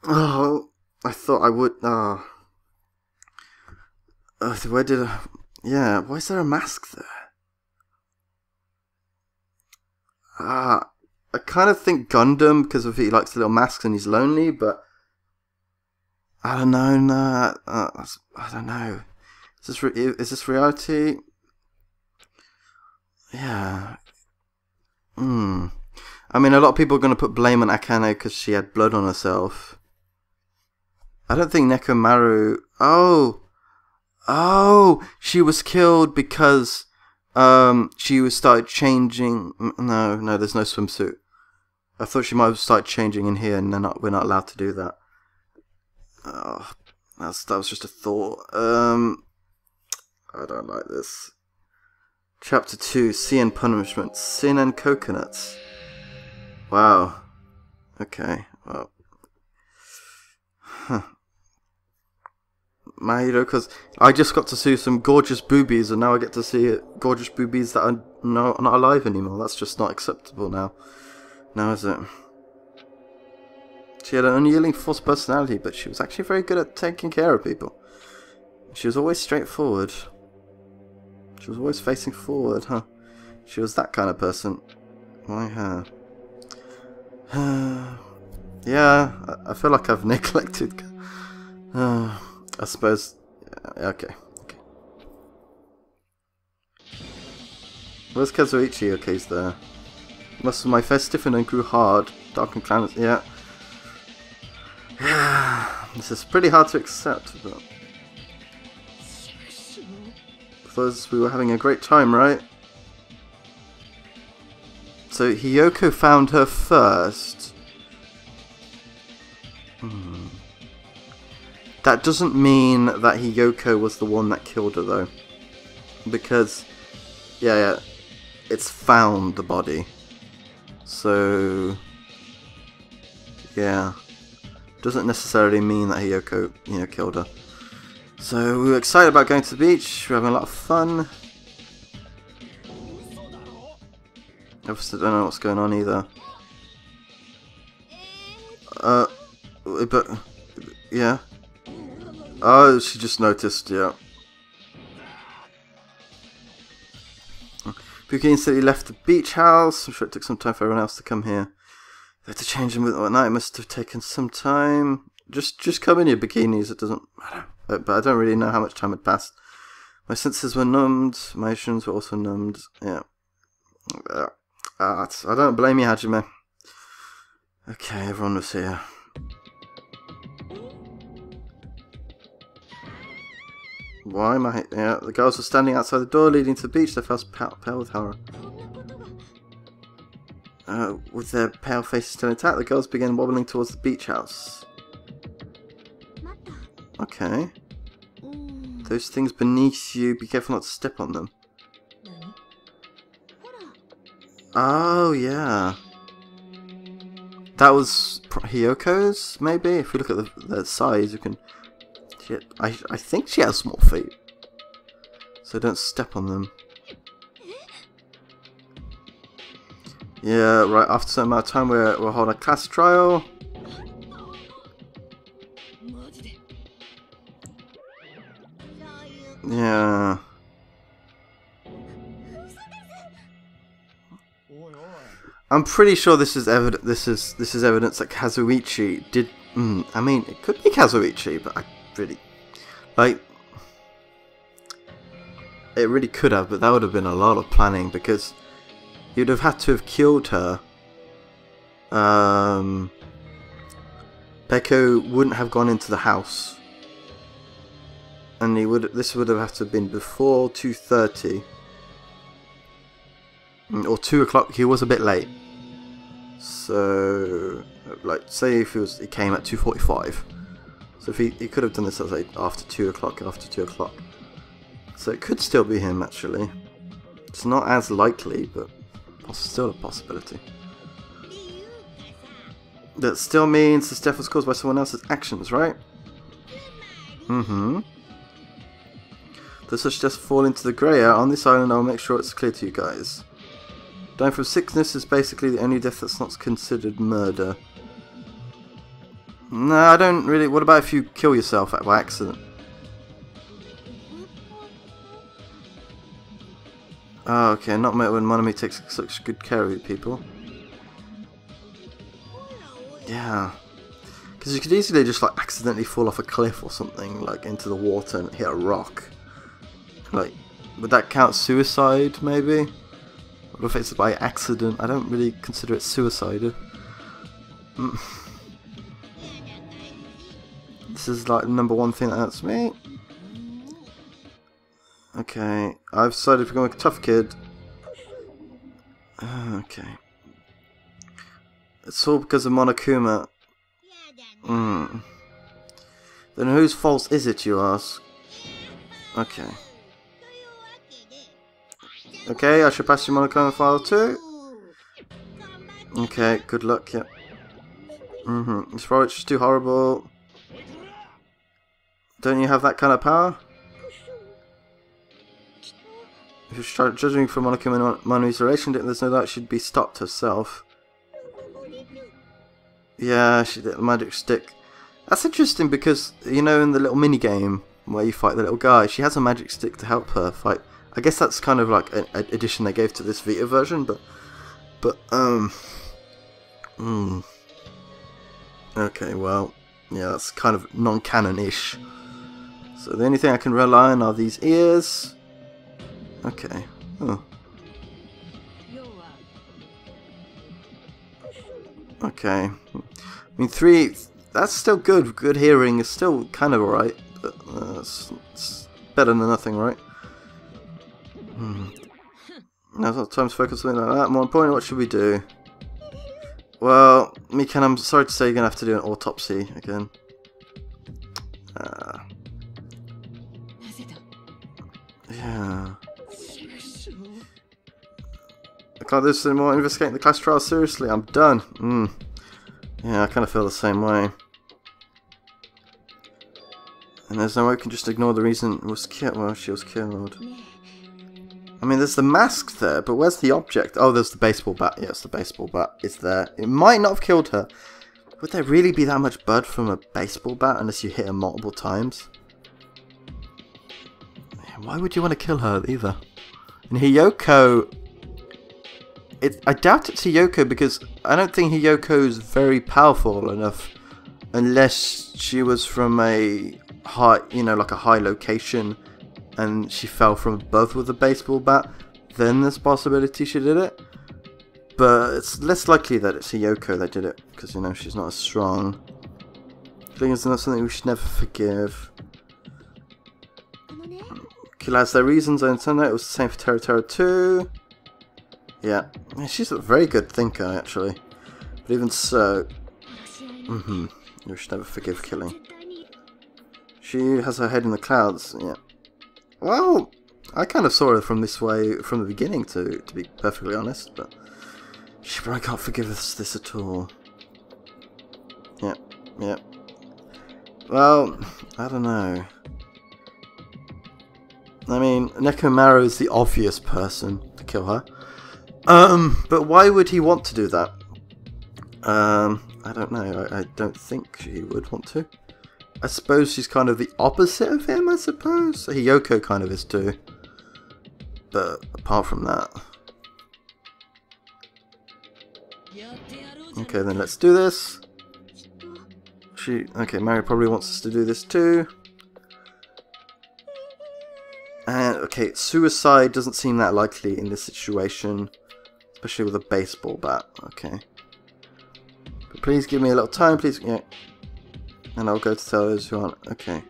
Oh, I thought I would. Where did yeah, why is there a mask there? I kind of think Gundam because of he likes the little masks and he's lonely, but I don't know. No, I don't know. Is this reality? Yeah. Hmm. I mean, a lot of people are going to put blame on Akane because she had blood on herself. I don't think Nekomaru. Oh, she was killed because she was started changing. No, there's no swimsuit. I thought she might have started changing in here, and we're not allowed to do that. Oh, that was just a thought. I don't like this. Chapter 2, Sea and Punishment, Sin and Coconuts. Wow. Okay, well. Huh. Mahiro, because I just got to see some gorgeous boobies, and now I get to see gorgeous boobies that are not alive anymore. That's just not acceptable now. Now is it? She had an unyielding false personality, but she was actually very good at taking care of people. She was always straightforward. She was always facing forward, huh? She was that kind of person. Why her? Yeah, I feel like I've neglected. I suppose. Okay. Where's Kazuichi? Okay, he's there. Muscles of my face stiffened and grew hard. Darkened clouds. Yeah. This is pretty hard to accept, but. Because we were having a great time, right? So Hiyoko found her first. That doesn't mean that Hiyoko was the one that killed her, though. Because, yeah, it's found the body. So, yeah. Doesn't necessarily mean that Hiyoko, killed her. So, we were excited about going to the beach. We were having a lot of fun. Obviously, don't know what's going on either. But, yeah. Oh, she just noticed, yeah. Buki instantly left the beach house. I'm sure it took some time for everyone else to come here. They had to change them at night. It must have taken some time. Just come in your bikinis. It doesn't matter. But I don't really know how much time had passed. My senses were numbed. My emotions were also numbed. Yeah. I don't blame you, Hajime. Okay, everyone was here. Why am I... Yeah, the girls were standing outside the door leading to the beach. Their face pale with horror. With their pale faces still intact, the girls began wobbling towards the beach house. Okay. Those things beneath you, be careful not to step on them. Oh, yeah. That was Hiyoko's, maybe? If we look at the size, you can... I think she has small feet. So don't step on them. Yeah, right, after some amount of time we'll hold a class trial. Yeah. I'm pretty sure this is evidence. This is evidence that Kazuichi did. I mean, it could be Kazuichi, but I really like. It really could have, but that would have been a lot of planning because you'd have had to have killed her. Peko wouldn't have gone into the house, and this would have had to have been before 2:30. Or 2 o'clock. He was a bit late, so like say if he came at 2:45, so if he could have done this as like after 2 o'clock, so it could still be him actually. It's not as likely, but still a possibility. That still means this death was caused by someone else's actions, right? Does such deaths fall into the grey area on this island? I'll make sure it's clear to you guys. Dying from sickness is basically the only death that's not considered murder. No, I don't really. What about if you kill yourself by accident? Oh, okay, not when Monami takes such good care of people. Yeah. Because you could easily just like accidentally fall off a cliff or something, like into the water and hit a rock. Like, would that count suicide, maybe? Or if it's by accident, I don't really consider it suicide. This is like the #1 thing that hurts me. Okay, I've decided to become a tough kid. Okay. It's all because of Monokuma. Then whose fault is it, you ask? Okay. Okay, I should pass you Monokuma file too. Okay, good luck, yep. This probably just too horrible. Don't you have that kind of power? If you start judging from Monokuma and Manu's relation, there's no doubt she'd be stopped herself. Yeah, she did the magic stick. That's interesting because, you know, in the little mini game where you fight the little guy, she has a magic stick to help her fight. I guess that's kind of like an addition they gave to this Vita version, but okay, well, yeah, that's kind of non-canon-ish. So the only thing I can rely on are these ears. Okay. Oh. Okay. I mean, 3. That's still good. Good hearing is still kind of alright. But it's better than nothing, right? Now's not time to focus on something like that. More important, what should we do? Well, Mikan, I'm sorry to say you're gonna have to do an autopsy again. Yeah. I can't do this anymore. Investigating the class trial seriously. I'm done. Yeah, I kind of feel the same way. And there's no way we can just ignore the reason it was killed. Well, she was killed. I mean, there's the mask there, but where's the object? Oh, there's the baseball bat. Yes, the baseball bat is there. It might not have killed her. Would there really be that much blood from a baseball bat unless you hit her multiple times? Why would you want to kill her either? And Hiyoko... I doubt it's Hiyoko because I don't think Hiyoko's very powerful enough unless she was from a high, you know, like a high location and she fell from above with a baseball bat. Then there's a possibility she did it. But it's less likely that it's Hiyoko that did it because, you know, she's not as strong. I think it's not something we should never forgive. Killer has their reasons. I understand that. It was the same for Terra too. Yeah, she's a very good thinker, actually. But even so, we should never forgive killing. She has her head in the clouds. Yeah. Well, I kind of saw her from this way from the beginning, to be perfectly honest. But she probably can't forgive us this at all. Yep. Yep. Well, I don't know. I mean, Nekomaru is the obvious person to kill her. But why would he want to do that? I don't know. I don't think he would want to. I suppose she's kind of the opposite of him, I suppose. Hiyoko kind of is too. But apart from that... Okay, then let's do this. Okay, Mary probably wants us to do this too. And, okay, suicide doesn't seem that likely in this situation. Especially with a baseball bat. Okay. But please give me a little time, please. Yeah. And I'll go to tell those who aren't. Okay.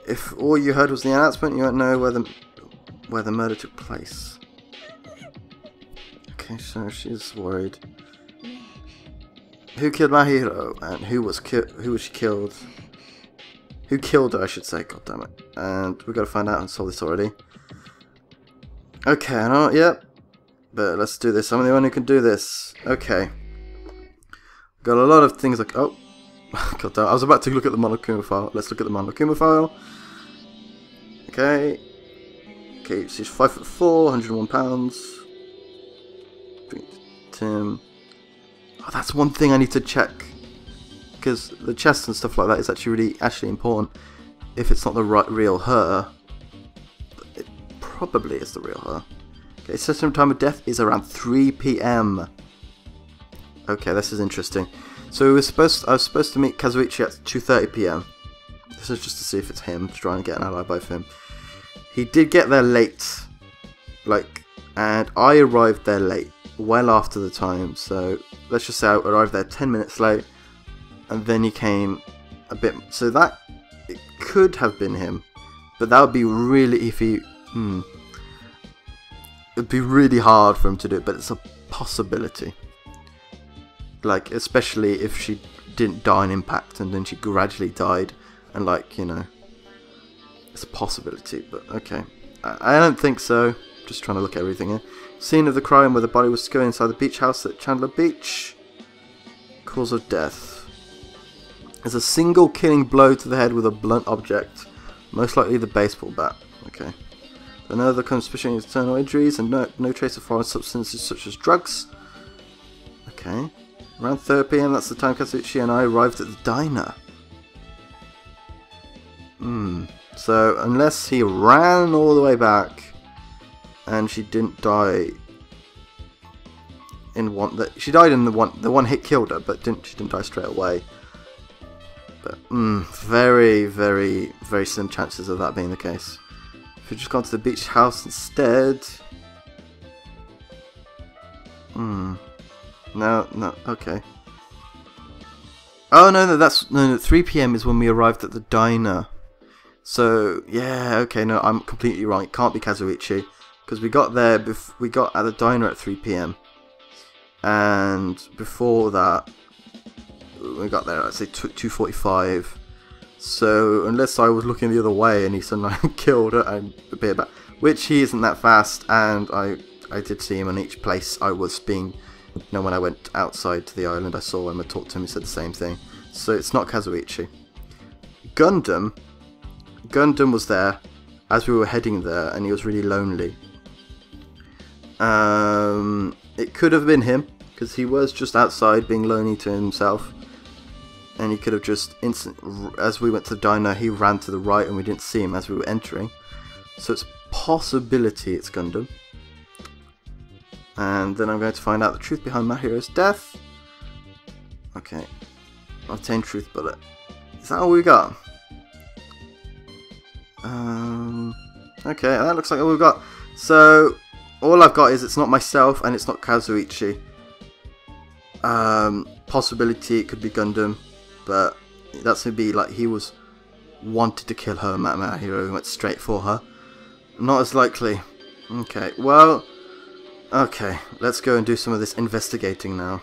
If all you heard was the announcement, you won't know where the murder took place. Okay, so she's worried. Who killed Mahiro? And who was she killed? Who killed her, I should say. God damn it. And we've got to find out and solve this already. Okay, I know. Yep. But let's do this. I'm the one who can do this. Okay. Got a lot of things like... Oh. God damn. I was about to look at the Monokuma file. Let's look at the Monokuma file. Okay. Okay, she's 5'4", 101 pounds. Tim. Oh, that's one thing I need to check. because the chest and stuff like that is actually important. If it's not the real her, it probably is the real her. Okay, system time of death is around 3 PM. Okay, this is interesting. So I was supposed to meet Kazuichi at 2:30 PM. This is just to see if it's him, to try and get an alibi for him. He did get there late, and I arrived there late, well after the time. So let's just say I arrived there 10 minutes late, and then he came a bit. So that it could have been him, but that would be really it'd be really hard for him to do it. But it's a possibility. Especially if she didn't die in impact and then she gradually died, and it's a possibility, but okay. I don't think so. Just trying to look at everything here. Scene of the crime where the body was discovered inside the beach house at Chandler Beach. Cause of death. There's a single killing blow to the head with a blunt object, most likely the baseball bat. Okay. Another comes suspicion of internal injuries and no trace of foreign substances such as drugs. Okay. Around 3 PM, that's the time Kazuichi and I arrived at the diner. So, unless he ran all the way back and she didn't die in she died in the one hit killed her, but she didn't die straight away. But, very, very, very slim chances of that being the case. If we'd just gone to the beach house instead. No, okay. Oh, no, 3 PM is when we arrived at the diner. So, yeah, okay, no, I'm completely wrong. It can't be Kazuichi, because we got there, we got at the diner at 3 PM. And before that, we got there at, say, 2:45. So, unless I was looking the other way and he suddenly killed her, I'd be about, which he isn't that fast, and I did see him in each place I was being. When I went outside to the island, I saw him, I talked to him, he said the same thing. So it's not Kazuichi. Gundam was there as we were heading there, and he was really lonely. It could have been him, because he was just outside being lonely to himself. And he could have just as we went to the diner, he ran to the right and we didn't see him as we were entering. So it's a possibility it's Gundam. And then I'm going to find out the truth behind Mahiro's death. Okay. Obtain truth bullet. Is that all we got? Okay, that looks like all we've got. So, all I've got is it's not myself and it's not Kazuichi. Possibility it could be Gundam, but that's going to be he wanted to kill her, Mahiro went straight for her. Not as likely. Okay, well... Okay, let's go and do some of this investigating now.